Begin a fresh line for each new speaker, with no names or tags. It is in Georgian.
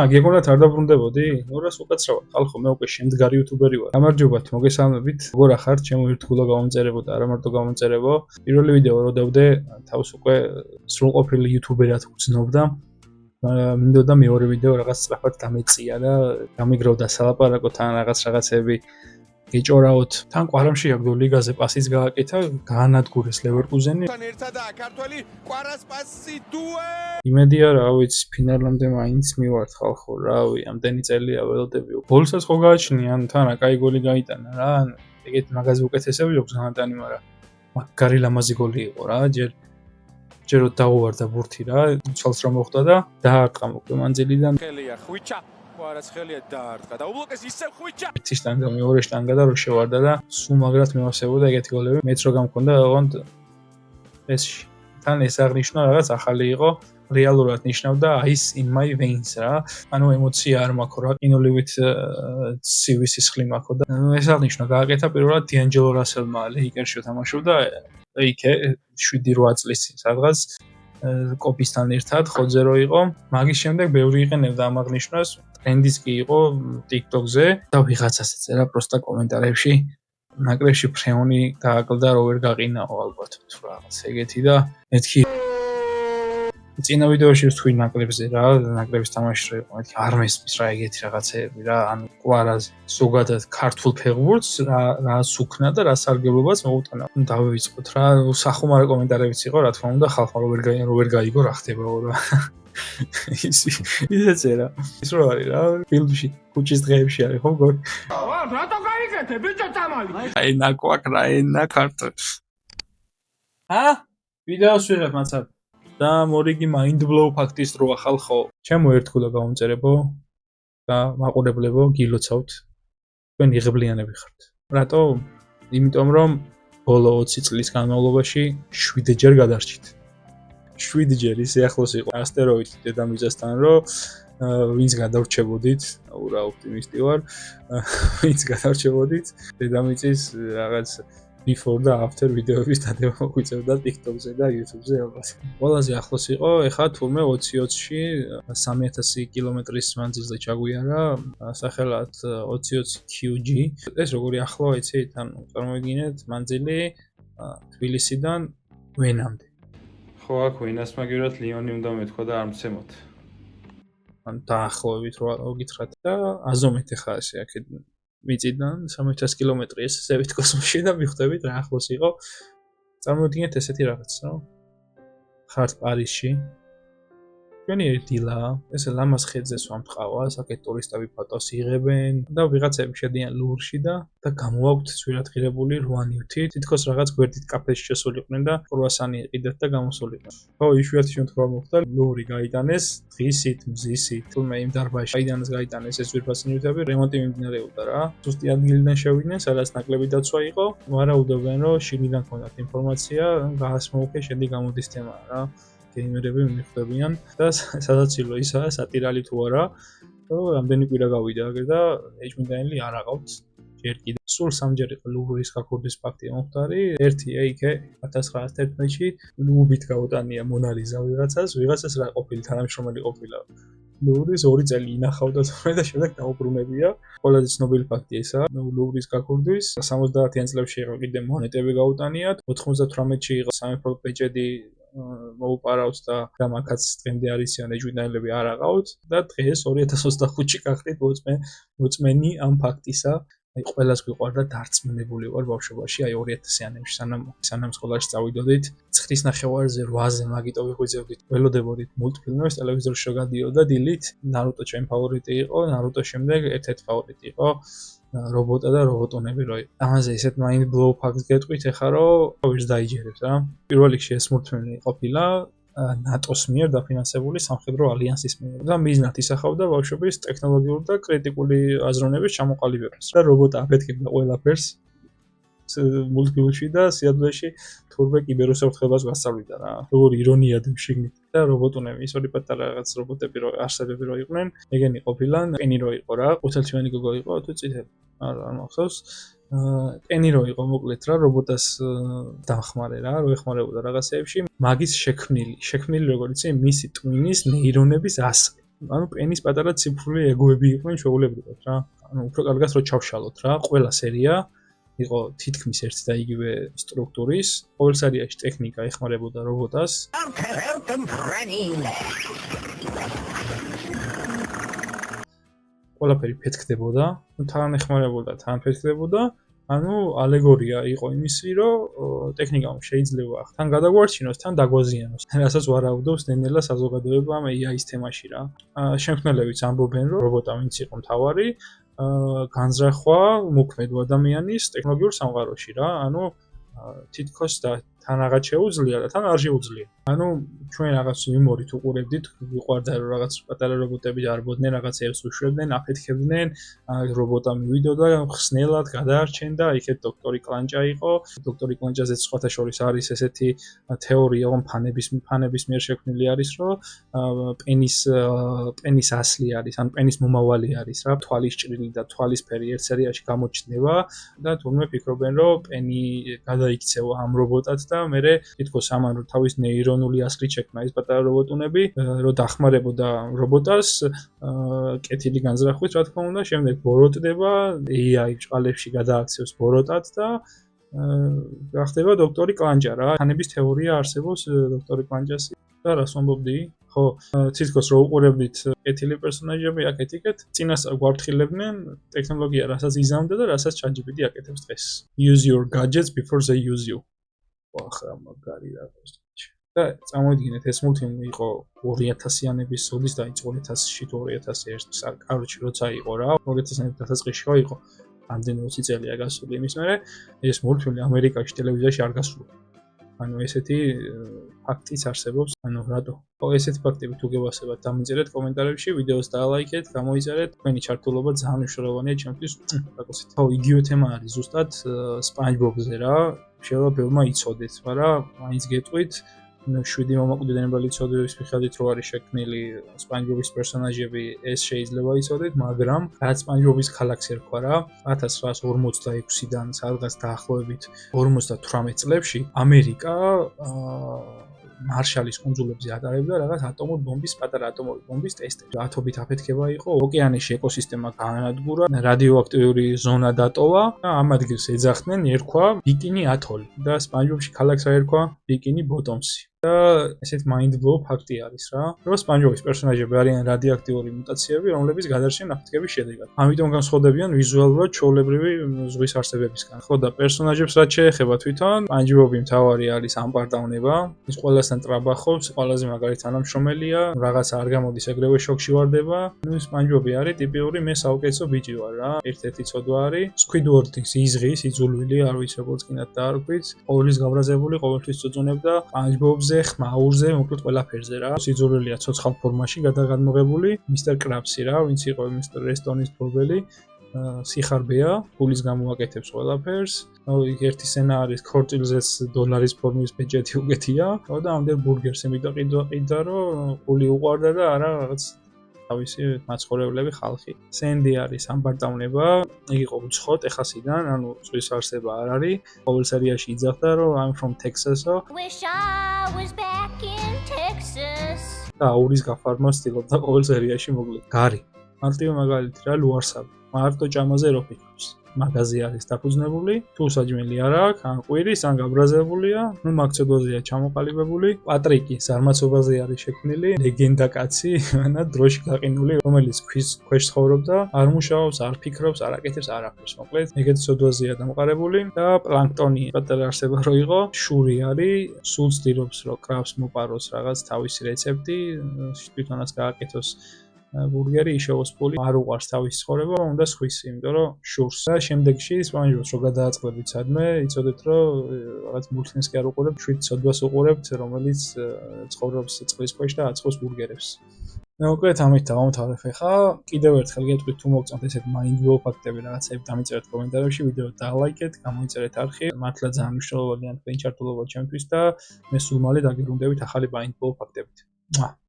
გეგონათ არ დაბრუნდებოდი? ნორას უკაცრავად ხალხო, მე უკვე შემდგარი იუთუბერი ვარ. გამარჯობათ, მოგესალმებით. როგორ ახართ? ჩემო ერთგულო გამომწერებო და არა მარტო გამომწერებო. პირველი ვიდეო რო დავდე, თავს უკვე სრულყოფილი იუთუბერად ვგრძნობდა. მინდოდა მეორე ვიდეო რაღაც სწრაფად დამეწია და გამიგროვდა სალაპარაკო თან რაღაცები გეჭორაოთ. თან ყვარამში აგდო ლიგაზე პასიც გააკეთა, გაანადგურეს ლევერკუზენი.
თან ერთადაა ქართველი ყვარას პასი დუე.
იმედია რა ვიცი, ფინალამდე მაინც მივართ ხალხო, რავი, ამდენი წელია ველოდები. გოლსაც ხო გააჩნიან, თან რა კაი გოლი გაიტანა რა. ეგეთ მაგაზე უკეთესები აქვს განატანი, მაგრამ მაგარი ლამაზი გოლი იყო რა, ჯერ დაუვარდა ბურთი რა, ცალს რა მოხდა და დაარტყა მოკლე მანძილიდან.
ხელია ხვიჩა, ყვარას ხელია დაარტყა და უბლოკეს ისევ ხვიჩა.
ერთი შტანგა მეორე შტანგა და რო შევარდა და სულ მაგრად მევასებოდა ეგეთი გოლები. მეც რო გამქონდა ოღონდ ესში. თან ეს აღნიშნა რაღაც ახალი იყო. რეალურად ნიშნავდა ice in my veins რა. ანუ ემოცია არ მაქვს რა, კინოლივით ცივი სისხლი მაქვს და ეს აღნიშნა გააკეთა პირველად დიანჯელო რასელმა ლეიკერსში თამაშობდა იქე 7-8 წლის წინ სადღაც კოპისთან ერთად ხოძე რო იყო. მაგის შემდეგ ბევრი იყენებდა ამ აღნიშნას. ტრენდის კი იყო TikTok-ზე და ვიღაცას ეწერა პროსტა კომენტარებში. ნაკრებში ფრეონი გააკლდა რო ვერ გაყინაო ალბათ თუ რაღაც ეგეთი და მეთქი წინა ვიდეოში ვთქვი ნაკრებზე რა, ნაკრების თამაში რო იყო, მეთქი არ მესმის რა ეგეთი რაღაცეები რა, ანუ ყვარაზე ზოგადად ქართულ ფეხბურთს რა სუქნა და რა სარგებლობას მოუტანა. დავივიწყოთ რა, სახუმარა კომენტარებიც იყო, რა თქმა უნდა, ხალხმა რო ვერ გაიგო რა ხდებაო რა. ისეწერა. ის რო არის რა, ფილმში, ქუჩის დღეებში არის ხო გორი.
რატო გაიგეთე ბიჭო წამალი?
აი ნაკვაკ რა, ენა ქარტ. ვიდეოს ვიღებ მაცად. და მორიგი mind blow ფაქტის როა ხალხო. ჩემო ერთგულო გამომწერებო და მაყურებლებო, გილოცავთ. თქვენ იღებლიანები ხართ. რატო? იმიტომ რომ ბოლო 20 წლის განმავლობაში 7 ჯერ გადარჩით. 7 ჯერ ისე ახლოს იყო ასტეროიდი დედამიწასთან, რომ ვინც გადარჩებოდით, ურა ოპტიმისტი ვარ, ვინც გადარჩებოდით, დედამიწის რაღაც before და after ვიდეოების დადება მოგვიწევდა TikTok-ზე და YouTube-ზე ალბათ. ყველაზე ახლოს იყო, ეხლა თურმე 20-20-ში 3000 კილომეტრის მანძილზე ჩაგვიარა, სახელად 20-20 QG. ეს როგორი ახლოა, იცით, ანუ წარმოვიდგინეთ მანძილი თბილისიდან ვენამდე. ხო, აქ ვენას მაგერად ლიონი უნდა მეთქვა და არ მცემოთ. ან დაახლოებით რა გითხრათ და აზომეთ ეხლა ესე აქეთ მიწიდან 3000 კილომეტრი ესევით კოსმოსში და მიხვდებით რა ახლოს იყო. წარმოვიდგინეთ ესეთი რაღაც, რა. ხართ პარიზში. ჩვენი დილა, ესე ლამაზ ხედზე სვამთყავა, საკეთ ტურისტები ფოტოს იღებენ და ვიღაცები შედიან ლუვრში და გამოაქვთ ძვირადღირებული 8 ნივთი. თითქოს რაღაც გვერდით კაფეში შესულიყვნენ და კრუასანი ეყიდათ და გამოსულიყვნენ. ხო, იშვიათი შემთხვევა მოხდა, ლუვრი გაიტანეს, დღისით, მზისით, თუმე იმ დარბაზში გაიტანეს ეს ძვირფასი ნივთები, რემონტი მიმდინარეობდა რა. ზუსტი ადგილიდან შევიდნენ, სადაც ნაკლები დაცვა იყო, ვარაუდობენ, რომ შიგნიდან ჰქონდათ ინფორმაცია, გაასმოუქე შედი გამოდის თემა რა. გეიმერები მიხვდებიან და სადაცილო ისაა სატირალი თუ არა, რომ რამდენი კვირა გავიდა აგერ და ეჭვმიტანილი არ აყავთ ჯერ კიდევ. სულ სამჯერ იყო ლუვრის გაქურდის ფაქტი მომხდარი. ერთი იქე 1911-ში ლუვით გაუტანია მონალიზა ვიღაცას რა ყოფილი თანამშრომელი ყოფილა. ლუვრის 2 წელი ინახავდა თორე და შემდეგ დაუბრუნებია. ყველაზე ცნობილი ფაქტი ესაა, ლუვრის გაქურდის 70-იან წლებში იყო კიდე მონეტები გაუტანიათ, 98-ში იყო სამეფო ბეჭედი მოუპარავთ და მაგაც დღემდე არისიან ეჭვმიტანილები არ აყავთ და დღეს 2025-ში გახდით მოწმენი ამ ფაქტისა. აი ყველას გვიყვარდა დარწმუნებული ვარ ბავშვობაში, აი 2000-იანებში სანამ სკოლაში წავიდოდით, 9-ის ნახევარზე 8-ზე მაგიტო ვიღვიძებდით, ველოდებოდით მულტფილმებს ტელევიზორში რო გადიოდა დილით, ნარუტო ჩემი ფავორიტი იყო, ნარუტოს შემდეგ ერთ-ერთი ფავორიტი იყო რობოტა და რობოტონები რო იყო. ამაზე ისეთ mind blow ფაქტს გეტყვით ეხლა რომ ვერც დაიჯერებს რა. პირველ რიგში ეს მულტფილმი ყოფილა ნატოს მიერ დაფინანსებული სამხედრო ალიანსის მიერ და მიზნად ისახავდა ბავშვების ტექნოლოგიური და კრიტიკული აზროვნების ჩამოყალიბებას. და რობოტა აფეთქებდა ყველაფერს მულტფილმში და სიახლეში თურმე კიბერუსაფრთხებას გასწავლიდა რა. როგორი ირონიად შიგნით და რობოტონები ისორი პატარა რაღაც რობოტები რო არსებები რო იყვნენ, ეგენი ყოფილან, ენი რო იყო რა, ყუთელჩივანი გოგო იყო თუ წითელი. არ მახსოვს. ენი რო იყო მოკლედ რა, რობოტას დამხმარე რა, რო ეხმარებოდა რაღაცეებში. მაგის შექმნილი როგორ იცი, მისი ტვინის ნეირონების ასლი. ანუ პენის პატარა ციფრული ეგოები იყვნენ ჩვეულებრივად რა. ანუ უფრო კარგად რო ჩავშალოთ რა, ყველა სერია იყო თითქმის ერთი და იგივე სტრუქტურის. ყოველ სერიაში ტექნიკა ეხმარებოდა რობოტას. ყველაფერი ფეთქდებოდა, თან ეხმარებოდა, თან ფეთქდებოდა. ანუ ალეგორია იყო იმისი, რომ ტექნიკამ შეიძლება თან გადაგვარჩინოს, თან დაგვაზიანოს. რასაც ვარაუდობს ნელ-ნელა საზოგადოება ამ AI-ის თემაში რა. შემქმნელებიც ამბობენ, რომ რობოტა ვინც იყო მთავარი, განზრახვა მოქმედო ადამიანის ტექნოლოგიურ სამყაროში რა. ანუ თითქოს და თან რაღაც შეუძლია და თან არ შეუძლია. ანუ ჩვენ რაღაც იუმორით უყურებდით, ვიყვარდა რომ რაღაც პატარა რობოტები არბოდნენ, რაღაცებს უშვებდნენ, აფეთქებდნენ, რობოტა მივიდოდა, ხსნელად გადაარჩენდა, იქეთ დოქტორი კლანჭა იყო. დოქტორი კლანჭაზე სხვათა შორის არის ესეთი თეორია, რომ ფანების მიერ შექმნილი არის, რომ პენის ასლი არის, ან პენის მომავალი არის რა, თვალის ჭრილი და თვალისფერი ერთ სერიაში გამოჩნდება და თურმე ფიქრობენ, რომ პენი გადაიქცევა ამ რობოტად და მერე თითქოს ამან რომ თავის ნეირონული ასლით შექმნა ეს პატარა რობოტუნები, რომ დახმარებოდა რობოტას კეთილი განზრახვით, რა თქმა უნდა, შემდეგ ბოროტდება, AI ჭყალებში გადააქცევს ბოროტად და გახდება დოქტორი კლანჭა რა. ფანების თეორია არსებობს დოქტორი კლანჭასი და რას ვამბობდი? ხო, თითქოს რო უყურებდით კეთილი პერსონაჟები აქეთ-იქეთ, წინასწარ გვაფრთხილებდნენ ტექნოლოგია რასაც იზამდა და რასაც ChatGPT აკეთებს დღეს. Use your gadgets before they use you. ახლა მაგარი რაღაც. და წამოვიდგინეთ ეს მულტფილმი იყო 2000-იანების ზოდის დაიწყო 2000-ში თუ 2001-ში, კაროჩი როცა იყო რა, 2000-იანების დასაწყისში იყო ამდენი 20 წელია გასული იმის მერე, ეს მულტფილმი ამერიკაში ტელევიზიაში არ გასულა. ანუ ესეთი ფაქტიც არსებობს, ანუ რატო? ესეთი ფაქტები თუ გევასებათ, დამიწერეთ კომენტარებში, ვიდეოს დაალაიქეთ, გამოიწერეთ, თქვენი ჩართულობა ძალიან მნიშვნელოვანია ჩემთვის. რაკოცით. ხო, იგივე თემა არის ზუსტად SpongeBob-ზე რა. შეიძლება ბევრმა იცოდეთ, მაგრამ მაინც გეტყვით 7 მომაკვდინებელი ცოდვების მიხედვით რო არის შექმნილი SpongeBob-ის პერსონაჟები, ეს შეიძლება იცოდეთ, მაგრამ რაც SpongeBob-ის ქალაქს ერქვა რა, 1946-დან სადღაც დაახლოებით 58 წლებში ამერიკა მარშალის კუნძულებზე ატარებდა რაღაც ატომური ბომბის, პატარა ატომური ბომბის ტესტები. ათობით აფეთქება იყო, ოკეანეში ეკოსისტემა გაანადგურა, რადიოაქტიური ზონა დატოვა და ამ ადგილს ეძახდნენ, ერქვა ბიკინი ათოლი და SpongeBob-ში ქალაქს ერქვა ბიკინი ბოტომსი. და ესეთ mind blow ფაქტი არის რა, რომ SpongeBob-ის პერსონაჟები არიან რადიოაქტიური მუტაციები, რომლებიც გადარჩნენ აფეთქების შედეგად. ამიტომ განსხვავდებიან ვიზუალურად ჩვეულებრივი ზღვის არსებებისგან. ხო და პერსონაჟებს რაც შეეხება თვითონ, SpongeBob-ი მთავარი არის ამპარტავნება, ის ყველასთან ტრაბახობს, ყველაზე მაგარი თანამშრომელია, რაღაცა არ გამოდის ეგრევე შოქში ვარდება. ნუ SpongeBob-ი არის ტიპიური მე საუკეთესო ბიჭი ვარ რა. ერთ-ერთი ცოდვა არის Squidward-ის იზღის, იძულვილი, არ ვიცი როგორც კიდათ დაარქვით, ყოველის გაბრაზებული, ყოველთვის წუწუნებდა SpongeBob-ზე, ხმაურზე, მოკლედ ყველაფერზე რა. სიძულვილია ცოცხალ ფორმაში გადაღადმოღებული, Mr. Krabs-ი რა, ვინც იყო Mr. Restonis ფლობელი. სიხარბეა, ფულის გამო აკეთებს ყველაფერს. ერთი სცენა არის ქორწილზეც დოლარის ფორმის ბეჭედი უკეთია. და ამდენ ბურგერს იმიტო ყიდა, რომ ფული უყვარდა და არა რაღაც თავისი მაცხოვრებლები ხალხი. სენდი არის ამპარტავნება, იგი იყო უცხო ტეხასიდან, ანუ ზღვის არსება არ არის. ყოველ სერიაში იძახდა, რომ I'm from Texas-ო.
Wish I was back in Texas.
და აურის გაფარმა ცდილობდა ყოველ სერიაში მოკლედ. გარი. მარტივი მაგალითი რა, ლუარსაბი. მარტო ჭამაზე რო ფიქრობს. მაგაზე არის დაფუძნებული, თუ საჭმელი არ აქვს, ან ყვირის, ან გაბრაზებულია, ნუ მაგცოდვაზეა ჩამოყალიბებული. პატრიკი ზარმაცობაზე არის შექმნილი, ლეგენდა კაცი, ანა დროში გაყინული, რომელიც ქვეშ ცხოვრობდა, არ მუშაობს, არ ფიქრობს, არ აკეთებს არაფერს. მოკლედ, ეგეთი ცოდვაზეა დამყარებული და პლანქტონი პატარა არსება რო იყო, შური არის, სულ ცდილობს რომ კრაბს მოპაროს რაღაც თავისი რეცეპტი, თვითონაც გააკეთოს ბურგერი იშოვოს ფული, არ უყარს თავის ცხოვრება, უნდა სხვისი, იმიტომ რომ შურს. და შემდეგში SpongeBob-ს რო გადააწყდებით სადმე, იცოდეთ რომ რაღაც მულტფილმს კი არ უყურებთ, 7 ცოდვას უყურებთ, რომელიც ცხოვრობს წყლის ქვეშ და აწყობს ბურგერებს. მოკლედ ამით დავამთავრებ ახლა. კიდევ ერთხელ გეტყვით თუ მოგწონთ ესეთ mind blow ფაქტები, რაღაცები დამიწერეთ კომენტარებში, ვიდეო დაალაიქეთ, გამოიწერეთ არხი. მართლა ძალიან მნიშვნელოვანია თქვენი ჩართულობა ჩემთვის და მე სულ მალე დაგებრუნდებით ახალი mind blow ფაქტებით.